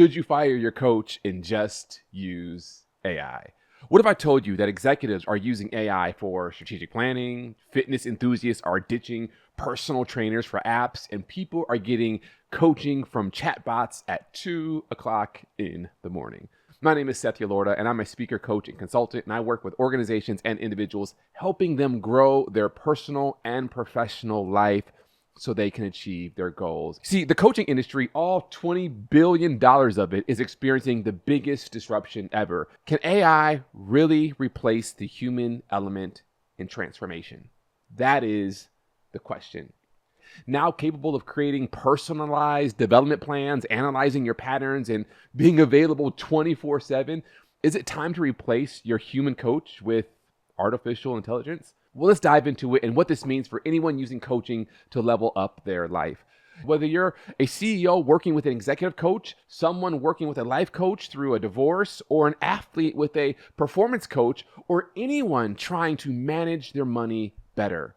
Should you fire your coach and just use AI? What if I told you that executives are using AI for strategic planning, fitness enthusiasts are ditching personal trainers for apps, and people are getting coaching from chatbots at 2 o'clock in the morning? My name is Seth, and I'm a speaker, coach, and consultant, and I work with organizations and individuals, helping them grow their personal and professional life so they can achieve their goals. See, the coaching industry, all $20 billion of it, is experiencing the biggest disruption ever. Can AI really replace the human element in transformation? That is the question. Now capable of creating personalized development plans, analyzing your patterns, and being available 24/7, is it time to replace your human coach with artificial intelligence? Well, let's dive into it and what this means for anyone using coaching to level up their life. Whether you're a CEO working with an executive coach, someone working with a life coach through a divorce, or an athlete with a performance coach, or anyone trying to manage their money better,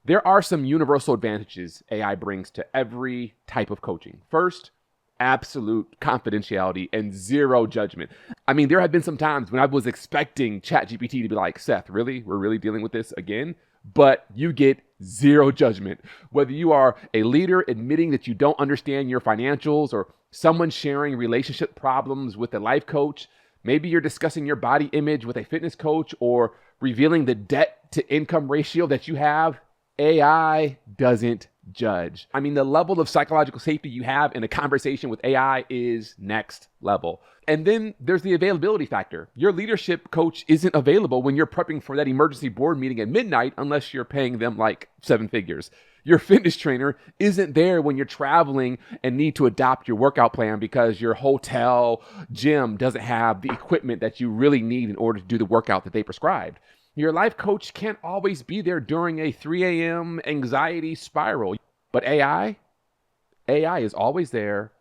there are some universal advantages AI brings to every type of coaching. First, absolute confidentiality and zero judgment. I mean, there have been some times when I was expecting ChatGPT to be like, Seth, really? We're really dealing with this again? But you get zero judgment. Whether you are a leader admitting that you don't understand your financials, or someone sharing relationship problems with a life coach, maybe you're discussing your body image with a fitness coach, or revealing the debt to income ratio that you have, AI doesn't judge. I mean, the level of psychological safety you have in a conversation with AI is next level. And then there's the availability factor. Your leadership coach isn't available when you're prepping for that emergency board meeting at midnight unless you're paying them like 7 figures. Your fitness trainer isn't there when you're traveling and need to adopt your workout plan because your hotel gym doesn't have the equipment that you really need in order to do the workout that they prescribed. Your life coach can't always be there during a 3 a.m. anxiety spiral. But AI is always there,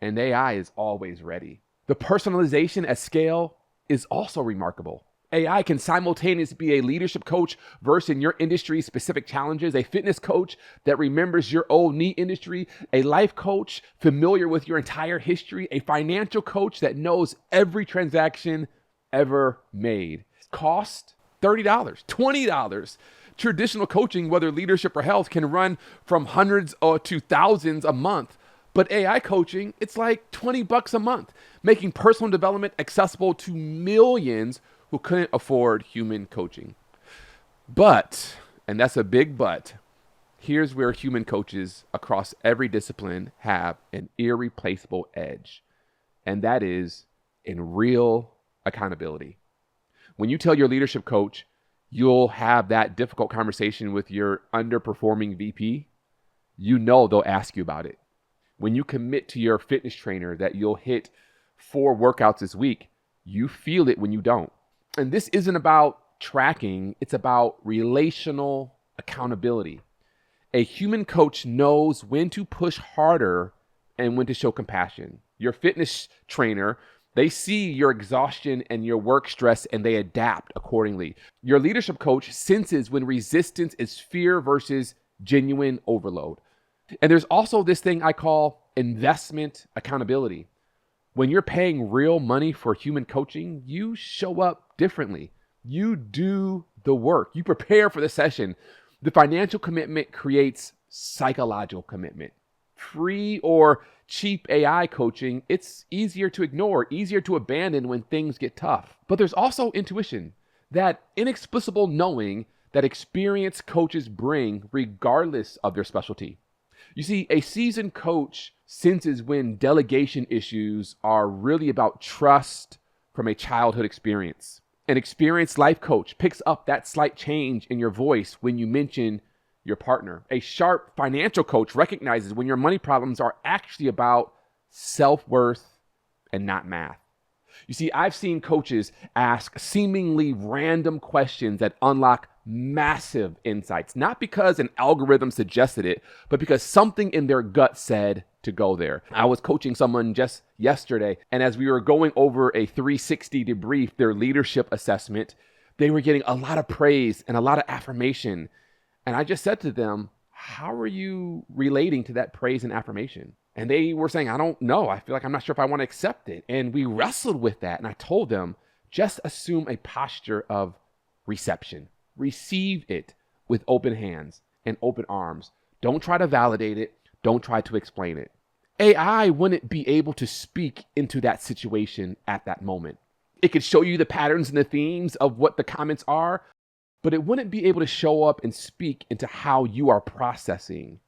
and AI is always ready. The personalization at scale is also remarkable. AI can simultaneously be a leadership coach versed in your industry's specific challenges, a fitness coach that remembers your old knee industry, a life coach familiar with your entire history, a financial coach that knows every transaction ever made. Cost $30, $20. Traditional coaching, whether leadership or health, can run from hundreds to thousands a month. But AI coaching, it's like $20 a month, making personal development accessible to millions who couldn't afford human coaching. But, and that's a big but, here's where human coaches across every discipline have an irreplaceable edge, and that is in real accountability. When you tell your leadership coach you'll have that difficult conversation with your underperforming VP, you know they'll ask you about it. When you commit to your fitness trainer that you'll hit 4 workouts this week, you feel it when you don't. And this isn't about tracking, it's about relational accountability. A human coach knows when to push harder and when to show compassion. Your fitness trainer, they see your exhaustion and your work stress and they adapt accordingly. Your leadership coach senses when resistance is fear versus genuine overload. And there's also this thing I call investment accountability. When you're paying real money for human coaching, you show up differently. You do the work. You prepare for the session. The financial commitment creates psychological commitment. Free or cheap AI coaching, it's easier to ignore, easier to abandon when things get tough. But there's also intuition, that inexplicable knowing that experienced coaches bring regardless of their specialty. You see, a seasoned coach senses when delegation issues are really about trust from a childhood experience. An experienced life coach picks up that slight change in your voice when you mention your partner. A sharp financial coach recognizes when your money problems are actually about self-worth and not math. You see, I've seen coaches ask seemingly random questions that unlock massive insights, not because an algorithm suggested it, but because something in their gut said to go there. I was coaching someone just yesterday, and as we were going over a 360 debrief, their leadership assessment, they were getting a lot of praise and a lot of affirmation. And I just said to them, how are you relating to that praise and affirmation? And they were saying, I don't know. I feel like I'm not sure if I want to accept it. And we wrestled with that. And I told them, just assume a posture of reception. Receive it with open hands and open arms. Don't try to validate it. Don't try to explain it. AI wouldn't be able to speak into that situation at that moment. It could show you the patterns and the themes of what the comments are, but it wouldn't be able to show up and speak into how you are processing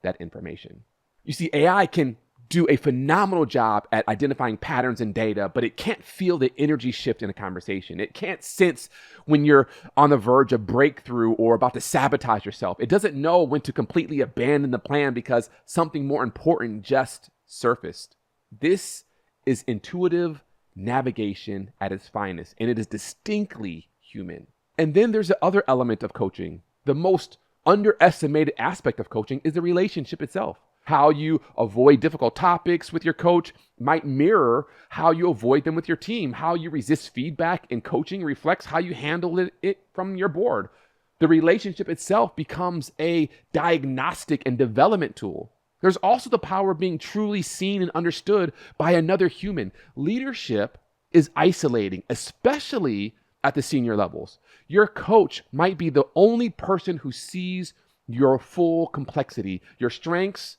that information. You see, AI can do a phenomenal job at identifying patterns in data, but it can't feel the energy shift in a conversation. It can't sense when you're on the verge of breakthrough or about to sabotage yourself. It doesn't know when to completely abandon the plan because something more important just surfaced. This is intuitive navigation at its finest, and it is distinctly human. And then there's the other element of coaching. The most underestimated aspect of coaching is the relationship itself. How you avoid difficult topics with your coach might mirror how you avoid them with your team. How you resist feedback in coaching reflects how you handle it from your board. The relationship itself becomes a diagnostic and development tool. There's also the power of being truly seen and understood by another human. Leadership is isolating, especially at the senior levels. Your coach might be the only person who sees your full complexity, your strengths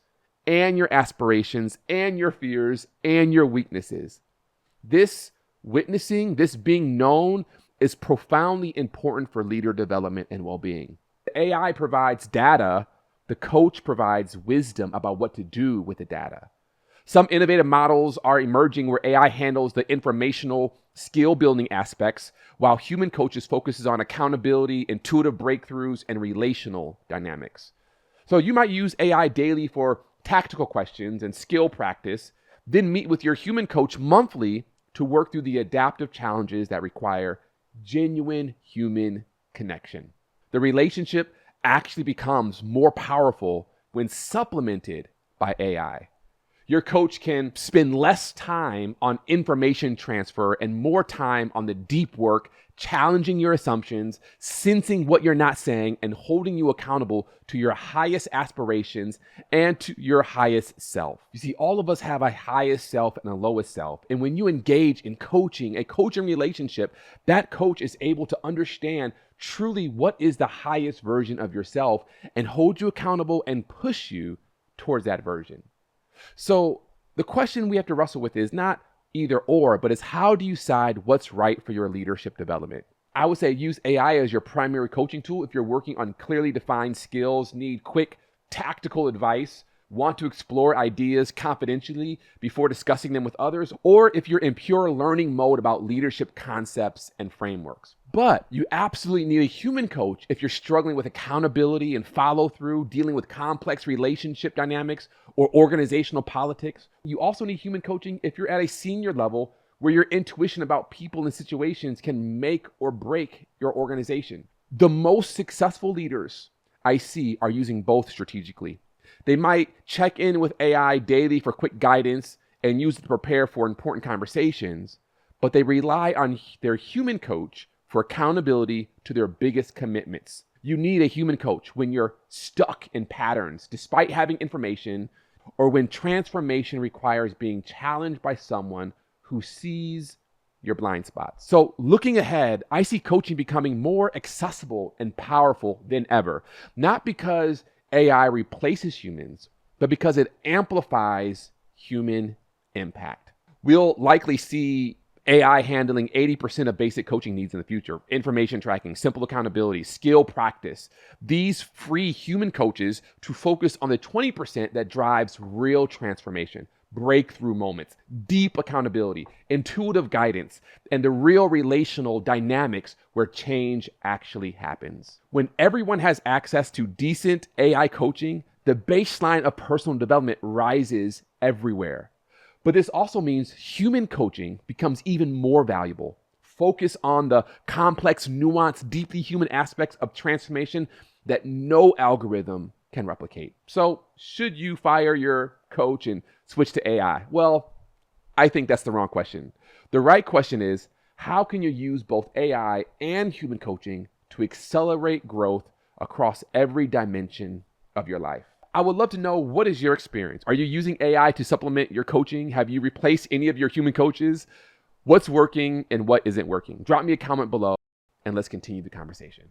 and your aspirations and your fears and your weaknesses. This witnessing, this being known, is profoundly important for leader development and well-being. The AI provides data. The coach provides wisdom about what to do with the data. Some innovative models are emerging where AI handles the informational skill building aspects, while human coaches focuses on accountability, intuitive breakthroughs, and relational dynamics. So you might use AI daily for tactical questions and skill practice, then meet with your human coach monthly to work through the adaptive challenges that require genuine human connection. The relationship actually becomes more powerful when supplemented by AI. Your coach can spend less time on information transfer and more time on the deep work, challenging your assumptions, sensing what you're not saying, and holding you accountable to your highest aspirations and to your highest self. You see, all of us have a highest self and a lowest self. And when you engage in coaching, a coaching relationship, that coach is able to understand truly what is the highest version of yourself and hold you accountable and push you towards that version. So the question we have to wrestle with is not either or, but is how do you decide what's right for your leadership development? I would say use AI as your primary coaching tool if you're working on clearly defined skills, need quick tactical advice, want to explore ideas confidentially before discussing them with others, or if you're in pure learning mode about leadership concepts and frameworks. But you absolutely need a human coach if you're struggling with accountability and follow through, dealing with complex relationship dynamics or organizational politics. You also need human coaching if you're at a senior level where your intuition about people and situations can make or break your organization. The most successful leaders I see are using both strategically. They might check in with AI daily for quick guidance and use it to prepare for important conversations, but they rely on their human coach for accountability to their biggest commitments. You need a human coach when you're stuck in patterns despite having information, or when transformation requires being challenged by someone who sees your blind spots. So looking ahead, I see coaching becoming more accessible and powerful than ever, not because AI replaces humans, but because it amplifies human impact. We'll likely see AI handling 80% of basic coaching needs in the future: information tracking, simple accountability, skill practice. These free human coaches to focus on the 20% that drives real transformation, breakthrough moments, deep accountability, intuitive guidance, and the real relational dynamics where change actually happens. When everyone has access to decent AI coaching, the baseline of personal development rises everywhere. But this also means human coaching becomes even more valuable. Focus on the complex, nuanced, deeply human aspects of transformation that no algorithm can replicate. So, should you fire your coach and switch to AI? Well, I think that's the wrong question. The right question is, how can you use both AI and human coaching to accelerate growth across every dimension of your life? I would love to know, what is your experience? Are you using AI to supplement your coaching? Have you replaced any of your human coaches? What's working and what isn't working? Drop me a comment below and let's continue the conversation.